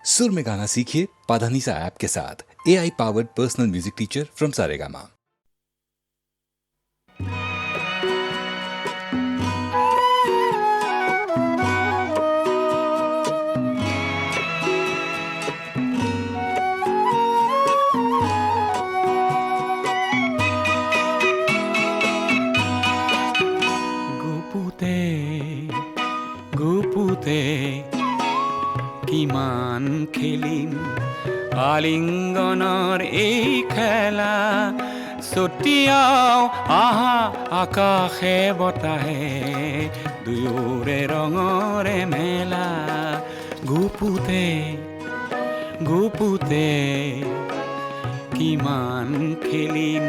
सुर में गाना सीखिए पाधानीसा ऐप के साथ। AI powered personal music teacher from Saregama. গুপুতে কিমান খেলিম আলিঙ্গনৰ এই খেলা ছটিয়াও আহা আকাশে বতাহে দুয়োৰে ৰঙৰে মেলা গুপুতে গুপুতে কিমান খেলিম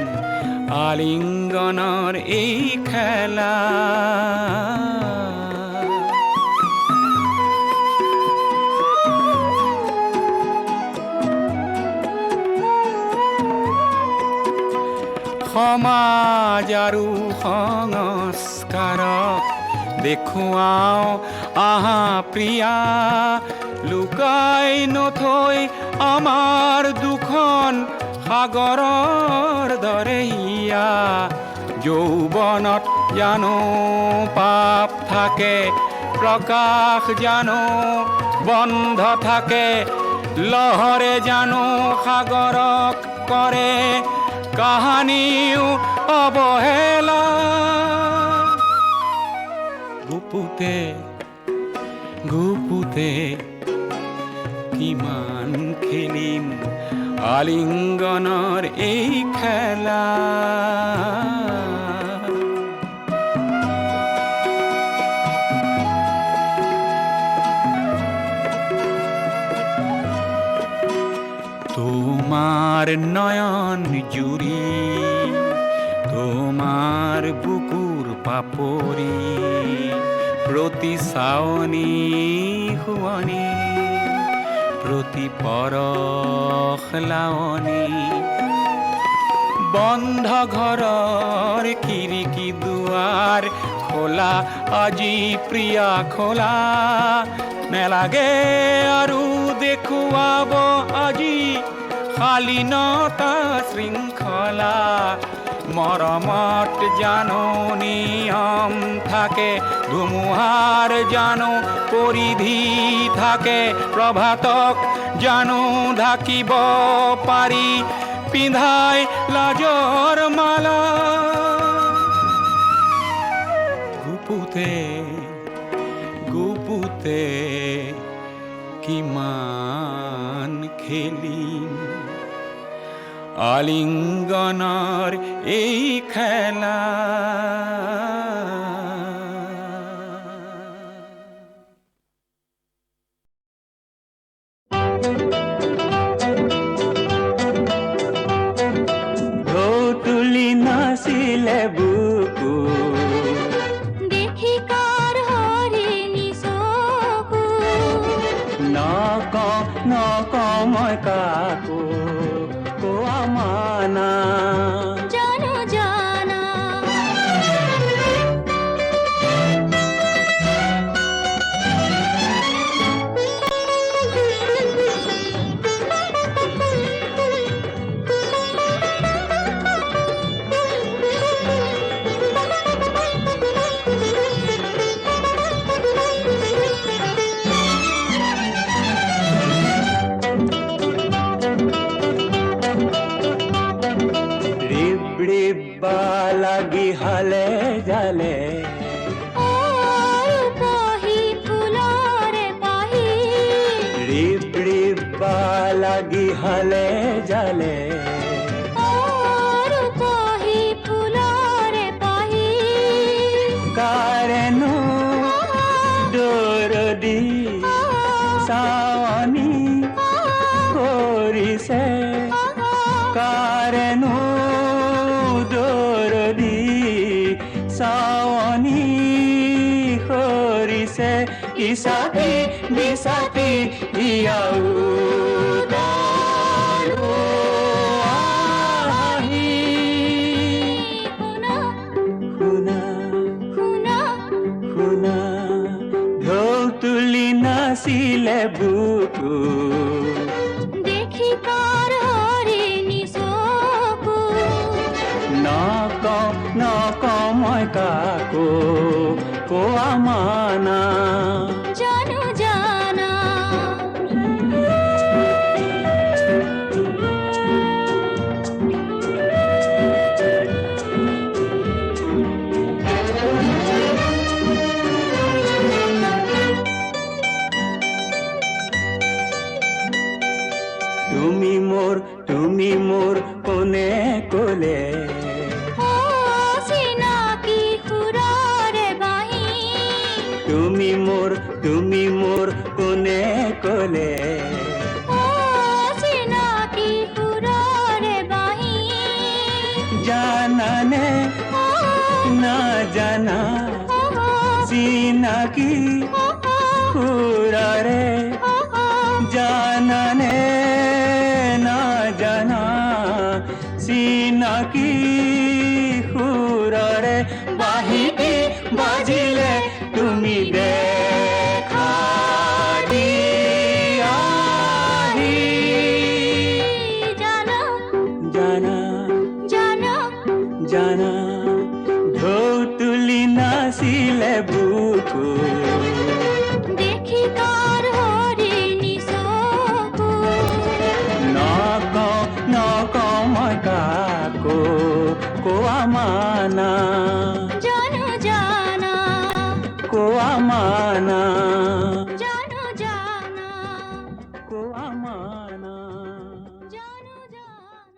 আলিঙ্গনৰ এই খেলা সমাজ আৰু সংস্কাৰক দেখুৱাও আহা প্ৰিয়া লুকাই নথৈ আমাৰ দুখন সাগৰৰ দৰে হিয়া যৌৱনত জানো পাপ থাকে প্ৰকাশ জানো বন্ধ থাকে লহৰে জানো সাগৰক কৰে কাহানিও অবহেলা গুপুতে গুপুতে কিমান খেলিম আলিঙ্গনৰ এই খেলা তোমাৰ নয়ন জুড়ি তোমাৰ বুকুৰ পাপড়ি প্ৰতি চাৱনি শুৱনি প্ৰতি পৰশ লাৱনি বন্ধ ঘৰৰ খিৰিকী দুৱাৰ খোলা আজি প্ৰিয়া খোলা নেলাগে আৰু দেখুৱাব আজি শালীনতা শৃংখলা মৰমত জানো নিয়ম থাকে ধুমুহাৰ জানো পৰিধি থাকে প্ৰভাতক জানো ঢাকিব পাৰি পিন্ধাই লাজৰ মালা গুপুতে গুপুতে কিমান খেলিম আলিঙ্গনৰ এই খেলা ঢৌ তুলি নাচিলে বুকু দেখি কাৰ হৰিণী চকু নক মই কাকো কোৱা মানা জানো জানা লাগি হালে জালে পাহি ফুলৰে পাহি ৰিপ লাগি হালে জালে পাহি ফুলৰে পাহি কাৰেনো দৰদি চাৱনি কৰিছে কাৰেনো দৰদি চাৱনি কৰিছে ইছাতি বিছাতি ইয়াও তুলি নাচিলে বুকু তুমি মোৰ কোনে কোলে ও চিনাকি সুৰৰে বাঁহী তুমি মোৰ কোনে কোলে ও চিনাকি সুৰৰে বাঁহী জানানে ও না জানা ও চিনাকি সুৰৰে জানানে না জানা চিনাকি সুৰৰে বাঁহীটি বাজিলে তুমি দেখা দিয়াহি জানো জানা জানো জানা ঢৌ তুলি নাচিলে বুকু দেখি কাৰ হৰিণী চকু নকওঁ মই কাকো কোৱা মানা জানো জানা কোৱা মানা জানো জানা কোৱা মানা জানো জানা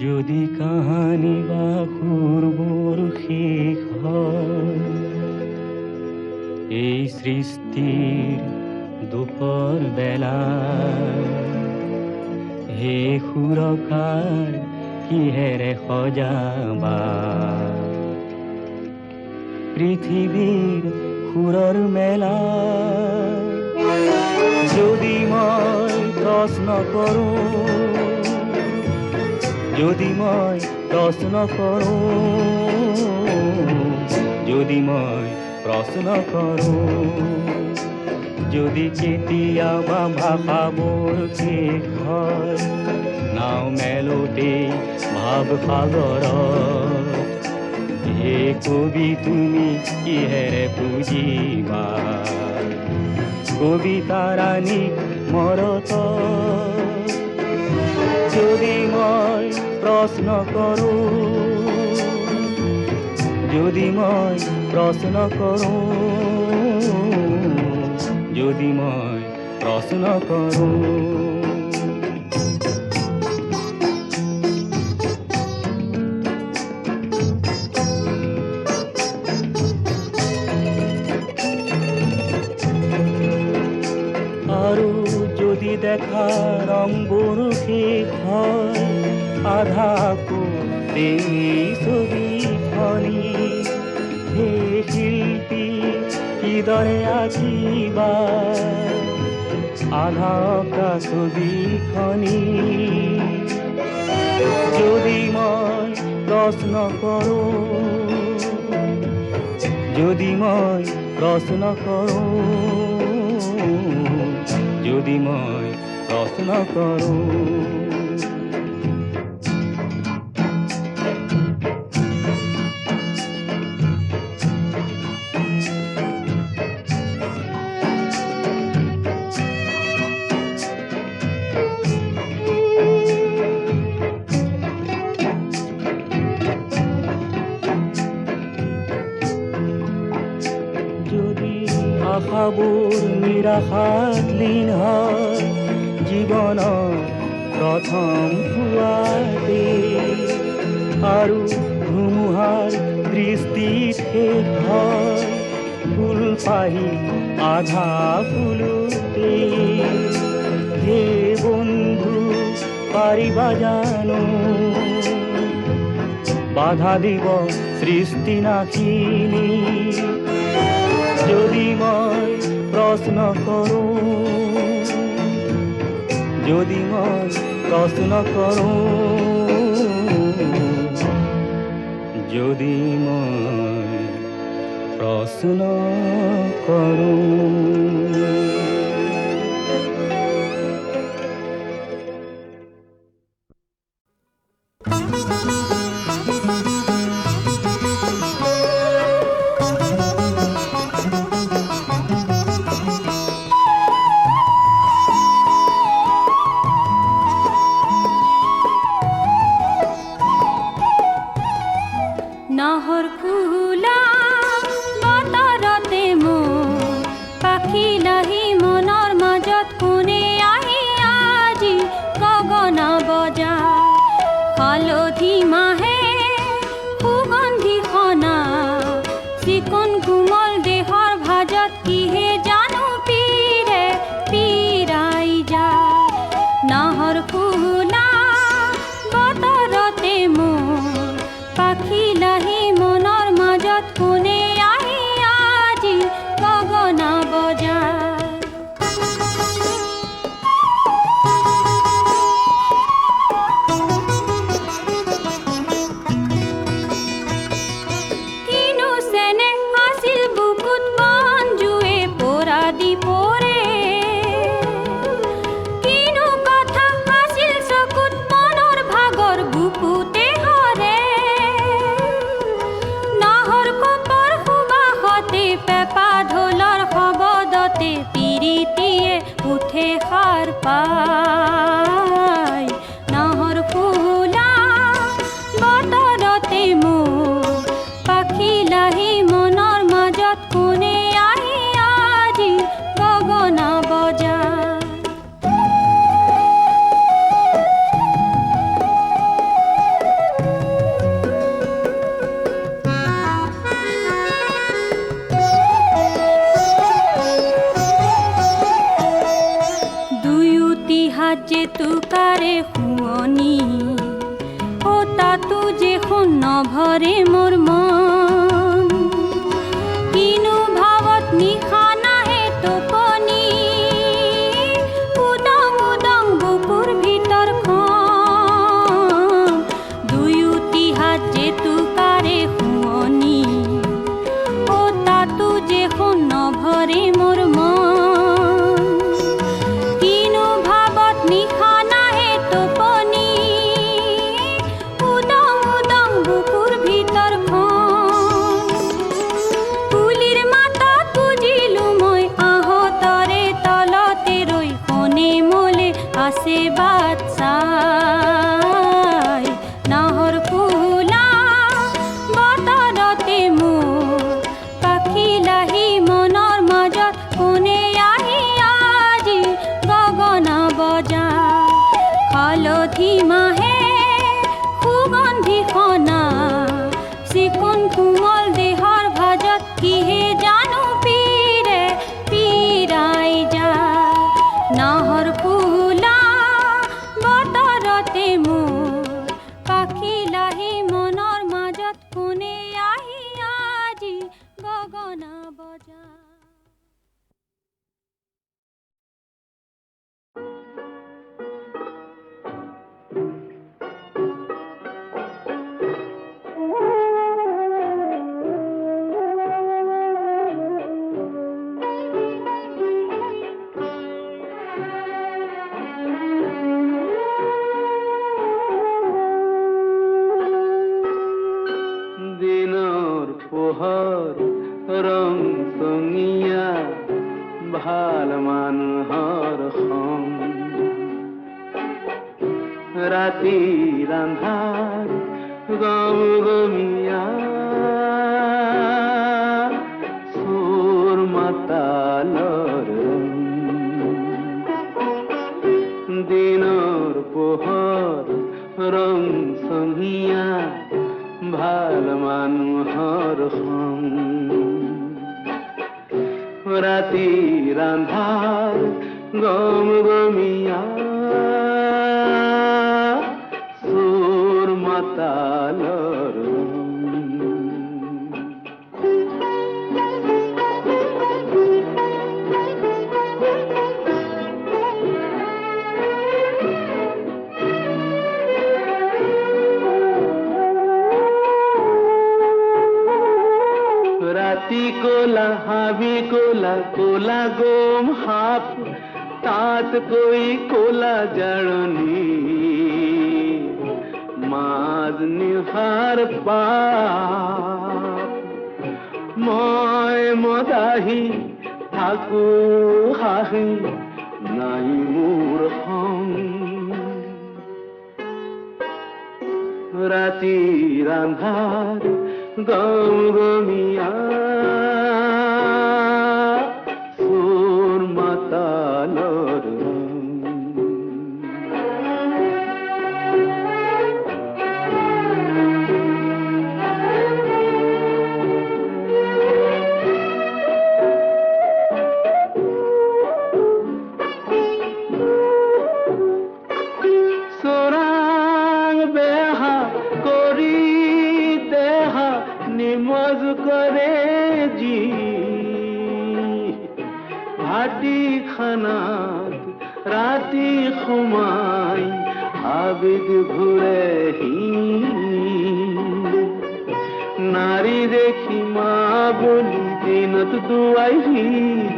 যদি কাহানী বা সুৰবোৰ শেষ হয় এই সৃষ্টিৰ দুপৰ বেলা হে সুৰকাৰ কিহেৰে সজাবা পৃথিৱীৰ সুৰৰ মেলা যদি মই প্ৰশ্ন কৰোঁ যদি মই প্ৰশ্ন কৰোঁ যদি কেতিয়াবা ভাষাবোৰ শেষ হয় নাও মেলোতে ভাৱ সাগৰত হে কবি তুমি কিহেৰে বুজিবা কবিতাৰাণীক মৰত যদি মই প্ৰশ্ন কৰোঁ যদি মই প্ৰশ্ন কৰোঁ আৰু যদি দেখা ৰংবোৰ শেষ হয় আধাকো এই ছবিখনি হে শিল্পী কিদৰে আঁকিবা আধা ছবিখনি যদি মই প্ৰশ্ন কৰোঁ যদি মই প্ৰশ্ন কৰোঁ যদি আশাবোৰ নিৰাশাত লীন হয় জীৱনৰ প্ৰথম হোৱাতে আৰু ধুমুহাৰ দৃষ্টিত শেষ হয় ফুল পাহি আধা ফুলোতে হে বন্ধু পাৰিবা জানো বাধা দিব সৃষ্টি নাখিনী যদি মই প্ৰশ্ন কৰোঁ যদি মই প্ৰশ্ন কৰোঁ হালধি মাহে সুগন্ধি সনা চিকন কোমল দেহৰ ভাজত কিহে জানো পীৰে পীৰাই যায় নাহৰ ফুলা বতৰতে মোৰ পাখি লাহি মনৰ মাজত কোনে আহি আজি গগনা বজায় কিনো চেনে আছিল বুকুত মঞ্জুৱে পৰা দি পৰে কিনো কথা আছিল চকুত মনৰ ভাগৰ বুকুতে হৰে নাহৰ কপৰ সুবাসতে পেপা ঢোলৰ শব্দতে পিৰিতিয়ে উঠে সাৰ পায় নাহৰ ফুলা বতৰতে মোৰ পাখি লাহি মনৰ মাজত কোনে আহি আজি গগনা বজায় দুয়োটি হাত যে তোকাৰে শুৱনি ও তাতো যে সোণ নভৰে মোৰ মন কিনো ভাৱত নিশা নাহে টোপনি উদং উদং বুকুৰ ভিতৰখন দুয়োটি হাত যে তোকাৰে শুৱনি ও তাতো যে সোণ নভৰে মোৰ মন কিনো ভাৱত নিশা নাহে টোপনি উদং উদং বুকুৰ ভিতৰখন কুলিৰ মাতত বুজিলো মই আহঁতৰে তলতে ৰৈ কোনে মোলে আছে বাট চাই নাহৰ ফুলা বতৰতে মোৰ পাখি লাহি মনৰ মাজত কোনে আহি আজি গগনা বজায় হালধি মাহে সুগন্ধি সনা চিকন কোমল দেহৰ ভাজত কিহে জানো পীৰে পীৰাই যায় নাহৰ ফুলা বতৰতে মোৰ পাখি লাহি মনৰ মাজত কোনে আহি আজি গগনা বজায় দিনৰ পোহৰ ৰং চঙীয়া ভাল মানুহৰ সং ৰাতিৰ আন্ধাৰ গমগমীয়া চোৰ মাতালৰ ৰং দিনৰ পোহৰ ৰং চঙীয়া ভাল মানুহৰ সং ৰাতিৰ আন্ধাৰ গমগমীয়া চোৰ মাতালৰ ৰাতি কোলা হাবি কোলা কোলা গোম সাপ তাতকৈ কোলা জাৰণি মাজ নিশাৰ পাপ মই মদাহি থাকো হাঁহি নাই মোৰ সং ৰাতিৰ আন্ধাৰ গমগমীয়া চোৰ মাতালৰ কৰে যি ভাটি খানাত ৰাতি সোমাই আবেদ ঘূৰেহি নাৰী দেখি মা বুলি দিনত দুৱাই ভিৰ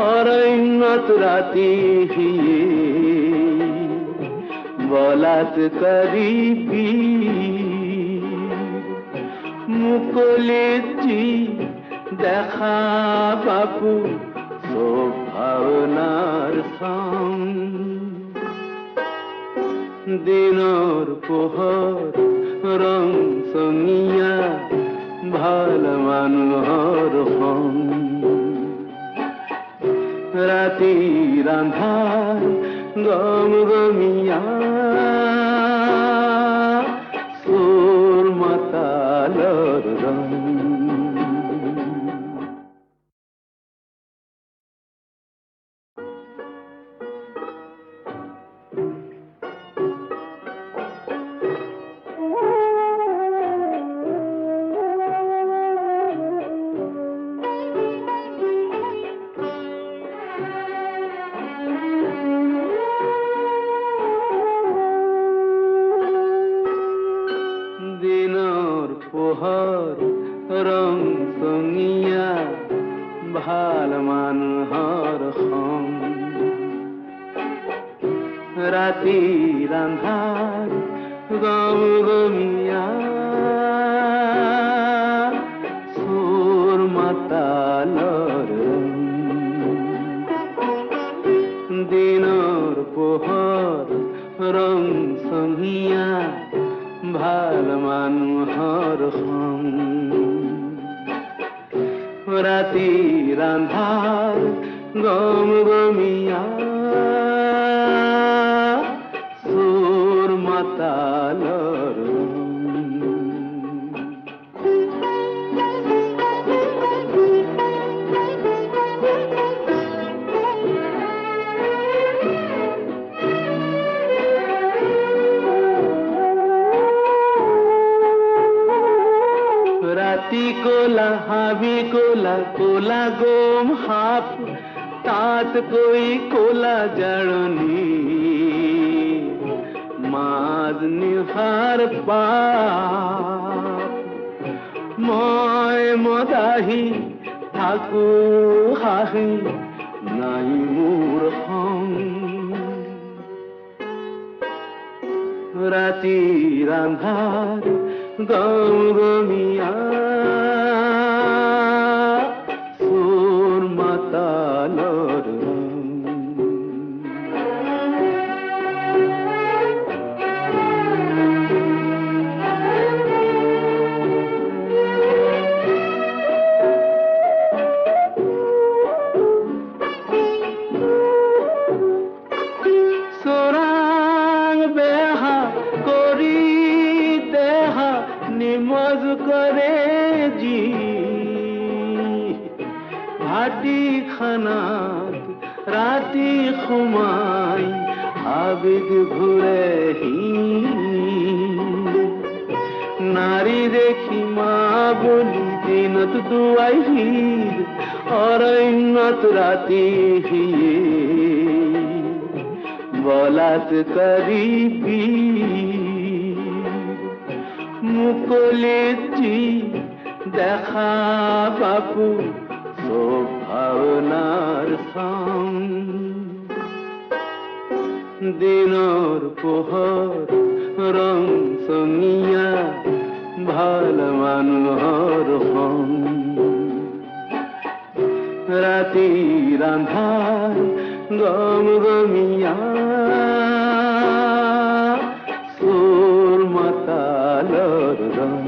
অৰণ্যত ৰাতি হিয়ে বলাৎকাৰী বীৰ মুকলিত দেখা বাপু চব ভাৱনাৰ চাম দিনৰ পোহৰ ৰং চঙীয়া ভাল মানুহৰ সং ৰাতিৰ আন্ধাৰ গম গমিয়া চোৰ মাতালৰ ৰং ৰং চঙীয়া ভাল মানুহৰ সং ৰাতিৰ আন্ধাৰ গম গমিয়া চোৰ মাতালৰ দিনৰ পোহৰ ৰং চঙীয়া ভাল মানুহৰ সং ৰাতিৰ আন্ধাৰ গম গমিয়া চোৰ মাতালৰ ৰাতি কোলা হাবি কোলা কোলা গোম সাপ তাতকৈ কোলা জাৰণি মাজ নিশাৰ পাপ মই মদাহি থাকো হাঁহি নাই মোৰ সং ৰাতিৰ আন্ধাৰ গম গমিয়া চোৰ মাতালৰ চোৰাং বেহা কৰি দেহা নিমজ কৰে যি ভাটি খানাত ৰাতি সোমাই আবেদ ঘূৰেহি নাৰী দেখি মা বুলি দিনত দুৱাই ভিৰ অৰণ্যত ৰাতি হিয়ে বলাৎকাৰী বীৰ মুকলিত দেখা বাপু চব ভাৱনাৰ চাম দিনৰ পোহৰ ৰং চঙীয়া ভাল মানুহৰ সং ৰাতিৰ আন্ধাৰ গম গমিয়া চোৰ মাতালৰ ৰং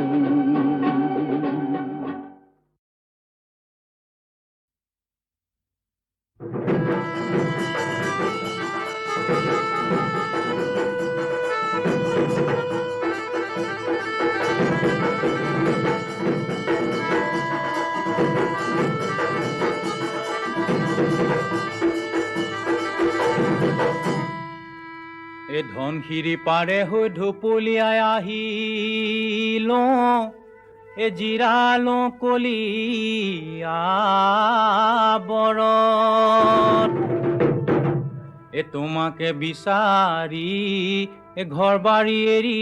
এই ধনশিৰি পাৰে হৈ ঢপলিয়াই আহিলো এ জিৰালো কলিয়া বৰত এ তোমাকে বিচাৰি এ ঘৰ বাৰী এৰি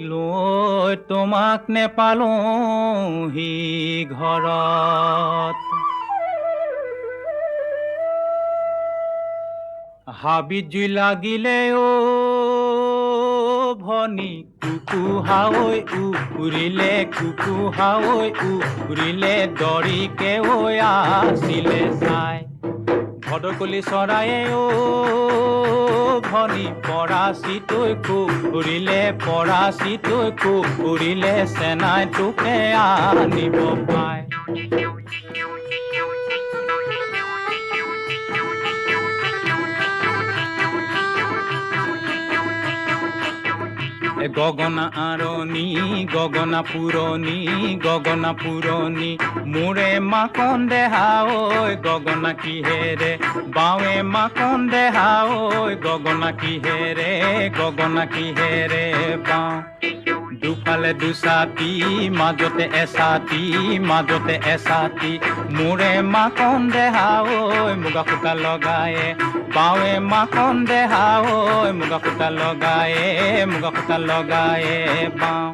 লৈ তোমাক নেপালোহি ঘৰত হাবিত জুই লাগিলে অ ভনী কুকুহাঐ উৰিলে কুকুহাঐ উৰিলে দৰিকে ঐ আছিলে চাই ভদকলি চৰায়ে অ ভনী পৰাচিতৈ উৰিলে পৰাচিতৈ উৰিলে চেনাই তোকে আনিব পায় গগনা আৰণি গগনা পুৰণি মোৰে মাকন দেহা ঐ গগনা কিহেৰে বাৱে মাকন দেহা ঐ গগনা কিহেৰে বাওঁ দুফালে দুছাতি মাজতে এছাতি মোৰে মাকন দেহা ঐ মুগা সূতা লগায়ে বাৱে মাকন দেহা ঐ মুগা সূতা লগায়ে বাওঁ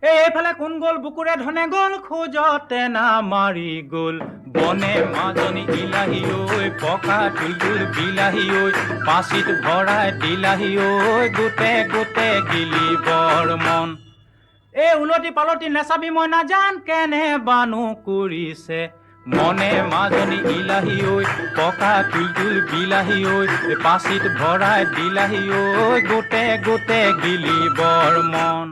এইফালে কোন গ'ল বুকুৰে ধনে গ'ল খোজতে নামাৰি গ'ল বনে মাজনী ইলাহী ঐ পকা তুলতুল বিলাহী ঐ পাচিত ভৰাই দিলাহী ঐ গোটে গিলি বৰ মন এই উলটি পালটি নেচাবি মই নাজান কেনে বানু কৰিছে মনে মাজনী ইলাহী ঐ পকা তুলতুল বিলাহী ঐ পাচিত ভৰাই দিলাহী ঐ গোটে গিলি বৰ মন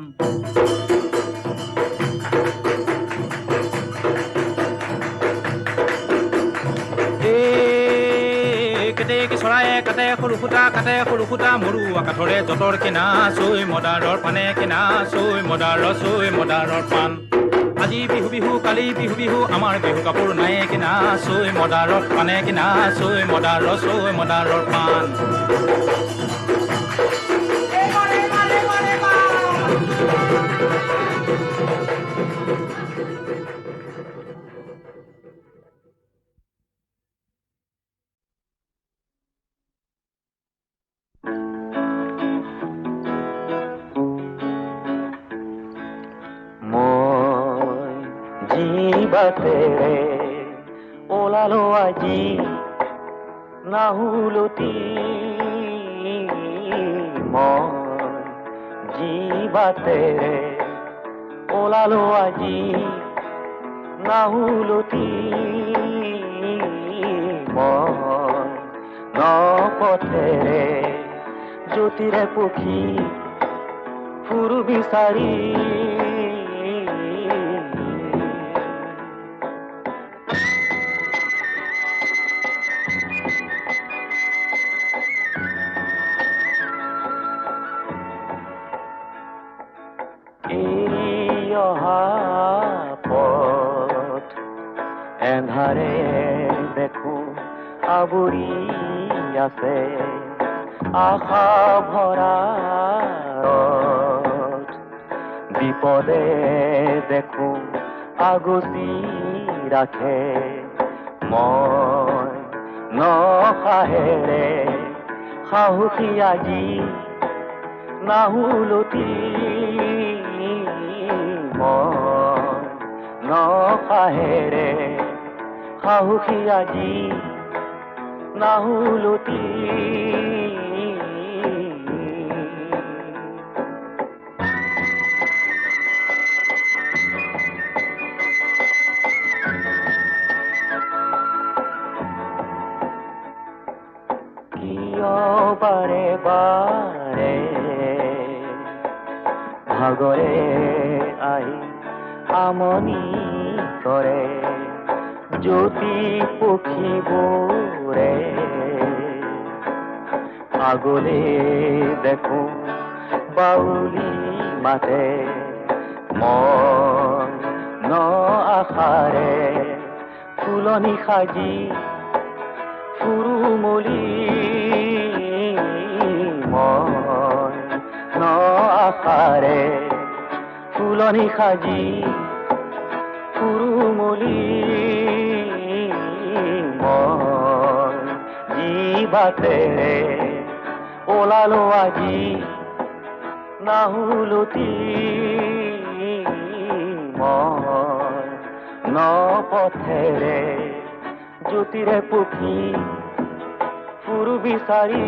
চৰায়ে কাটে সৰু সূতা মৰু আকাঠৰে যতৰ কিনা চৈ মদাৰৰ পানে কিনা চৈ মদাৰৰ পাণ আজি বিহু কালি বিহু আমাৰ বিহু কাপোৰ নাই কিনা চৈ মদাৰৰ পানে কিনা চৈ মদাৰৰ পাণ তেৰে ওলালো আজি নাহুলতি মই জীৱাতেৰে ওলালো আজি নাহুলতি মই নপথেৰে জ্যোতিৰে পক্ষী ফুৰু বিচাৰি এন্ধাৰে দেখো আৱৰি আছে আশা ভৰা বিপদে দেখো আগচি ৰাখে মই নসাহেৰে সাহসী আজি নাহুলতি মই নসাহেৰে সাহসী আজি নাহুলতি কিয় বাৰে বাৰে ভাগৰে আহি আমনি কৰে জ্যোতি পক্ষীবোৰে আগলে দেখো বাউলি মাতে মন ন আশাৰে ফুলনি সাজি ফুৰুমলি ফুলনি সাজি ফুৰুমলি মই জিভাতেৰে ওলালো আজি নাহুলতি মই নপথেৰে জ্যোতিৰে পুখি ফুৰু বিচাৰি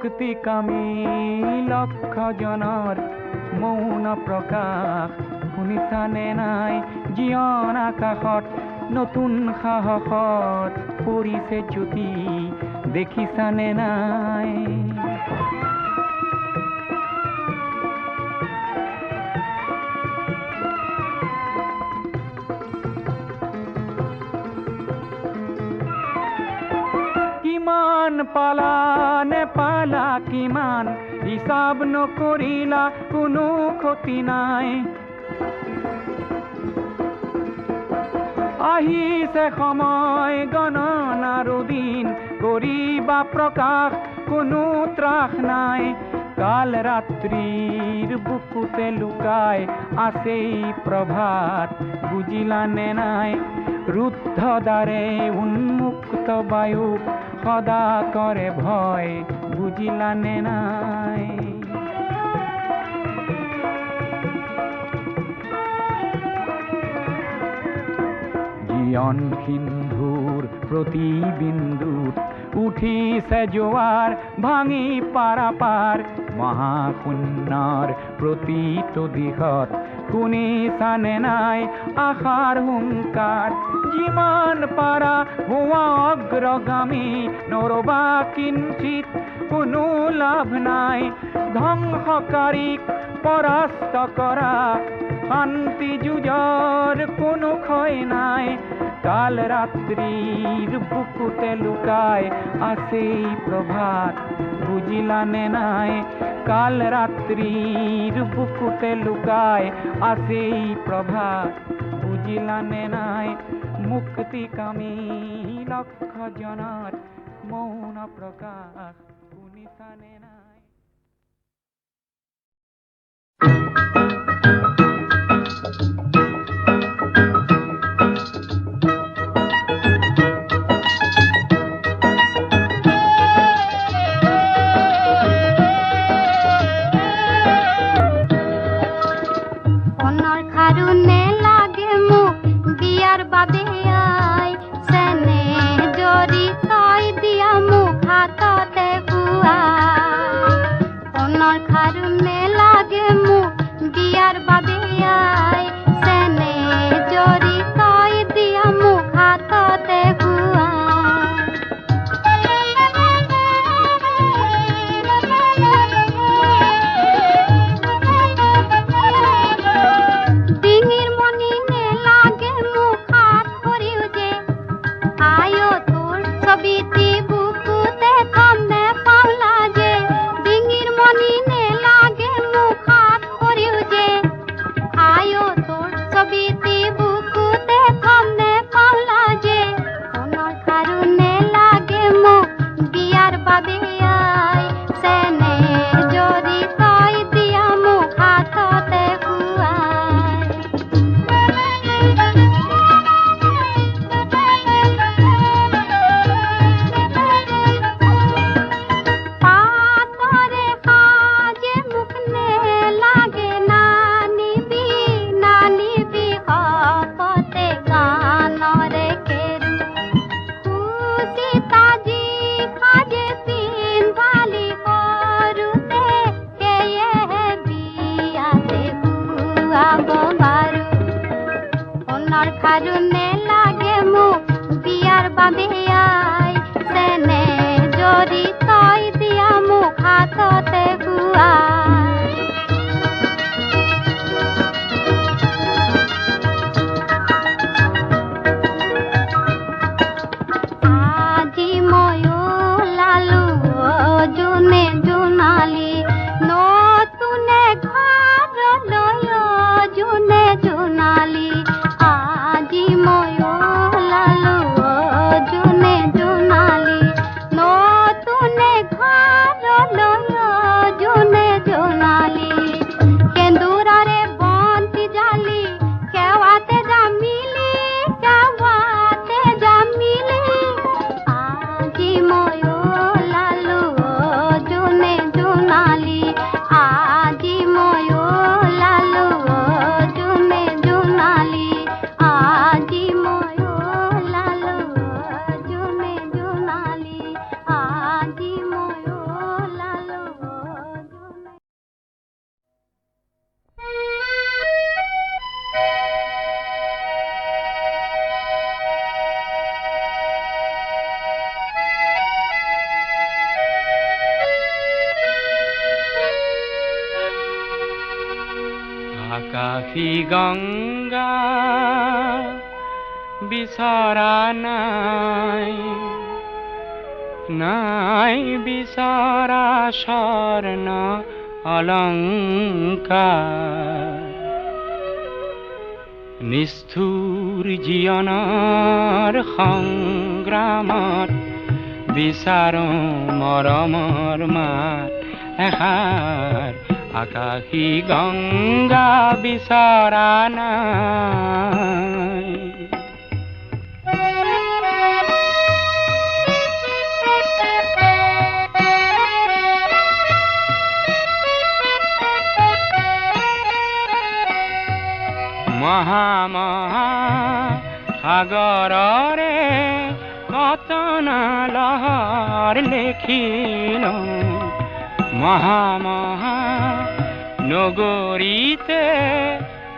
মুক্তিকামী লক্ষ জনৰ মৌন প্ৰকাশ শুনিছানে নাই জীৱন আকাশত নতুন সাহসত পৰিছে জ্যোতি দেখিছানে নাই কিমান পালা নেপালা কিমান হিচাপ নকৰিলা কোনো ক্ষতি নাই আহিছে সময় গণনাৰ দিন কৰিবা প্ৰকাশ কোনো ত্ৰাস নাই কাল ৰাত্ৰিৰ বুকুতে লুকাই আছেই প্ৰভাত বুজিলানে নাই ৰুদ্ধ দ্বাৰে উন্মুক্ত বায়ুক সদা কৰে ভয় বুজিলানে নাই জীৱন সিন্ধুৰ প্ৰতি বিন্দুত উঠিছে জোৱাৰ ভাঙি পাৰাপাৰ মহাশূন্যৰ প্ৰতিটো দিশত শুনিছানে নাই আশাৰ হুংকাৰ যিমান পাৰা হোৱা অগ্ৰগামী নৰবা কিঞ্চিত কোনো লাভ নাই ধ্বংসকাৰীক পৰাস্ত কৰা শান্তি যুঁজৰ কোনো ক্ষয় নাই কাল ৰাত্ৰিৰ বুকুতে লুকাই আছেই প্ৰভাত বুজিলানে নাই কাল ৰাত্ৰিৰ বুকুতে লুকাই আছেই প্ৰভাত বুজিলানে নাই মুক্তিকামী লক্ষ জনৰ মৌন প্ৰকাশ শুনিছানে নাই আকাশী গঙ্গা বিচৰা নাই, নাই বিচৰা স্বৰ্ণ অলংকাৰ। নিষ্ঠুৰ জীৱনৰ সংগ্ৰামত বিচাৰো মৰমৰ মাত এষাৰ, আকাশী গংগা বিচৰা নাই। মহা সাগৰৰে কতনা লহৰ লেখিলো, মহা নগৰীতে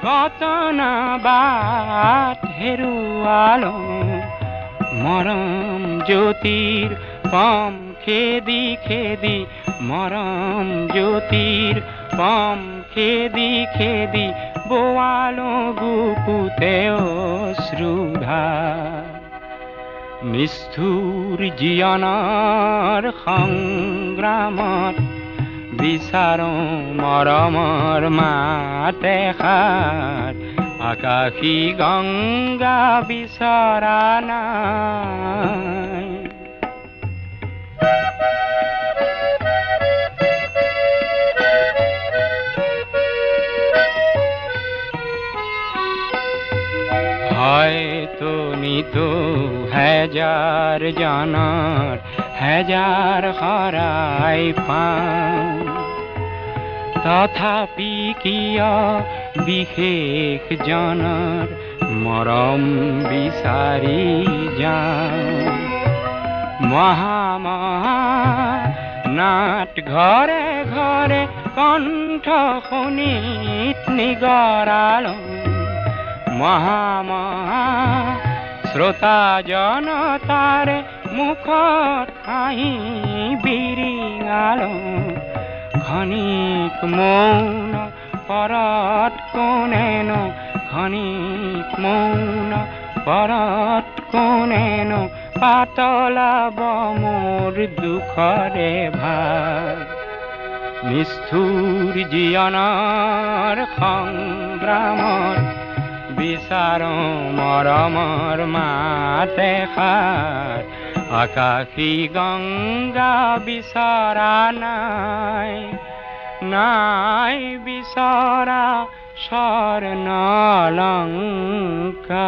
কতনা বাট হেৰুৱালো। মৰম জ্যোতিৰ পম খেদি খেদি, মৰম জ্যোতিৰ পম খেদি খেদি বোৱালো বুকুতে অশ্ৰুধাৰ। নিষ্ঠুৰ জীৱনৰ সংগ্ৰামত বিচাৰো মৰমৰ মাত এষাৰ, আকাশী গংগা বিচৰা নাই। হয়তো নিতো হেজাৰ জনৰ হেজাৰ শৰাই পাওঁ, তথাপি কিয় বিশেষ জনৰ মৰম বিচাৰি যাওঁ। মহা নাট ঘৰে ঘৰে কণ্ঠ শুনিত নিগৰালো, মহা শ্ৰোতা জনতাৰে মুখত হাঁহি বিৰিঙালো। ক্ষণিক মৌন পৰত কোনেনো, ক্ষণিক মৌন পৰত কোনেনো পাতলাব মোৰ দুখৰে ভাৰ। নিষ্ঠুৰ জীৱনৰ সংগ্ৰামত বিচাৰো মৰমৰ মাত এষাৰ, আকাশী গংগা বিচৰা নাই, নাই বিচৰা স্বৰ্ণ অলংকাৰ।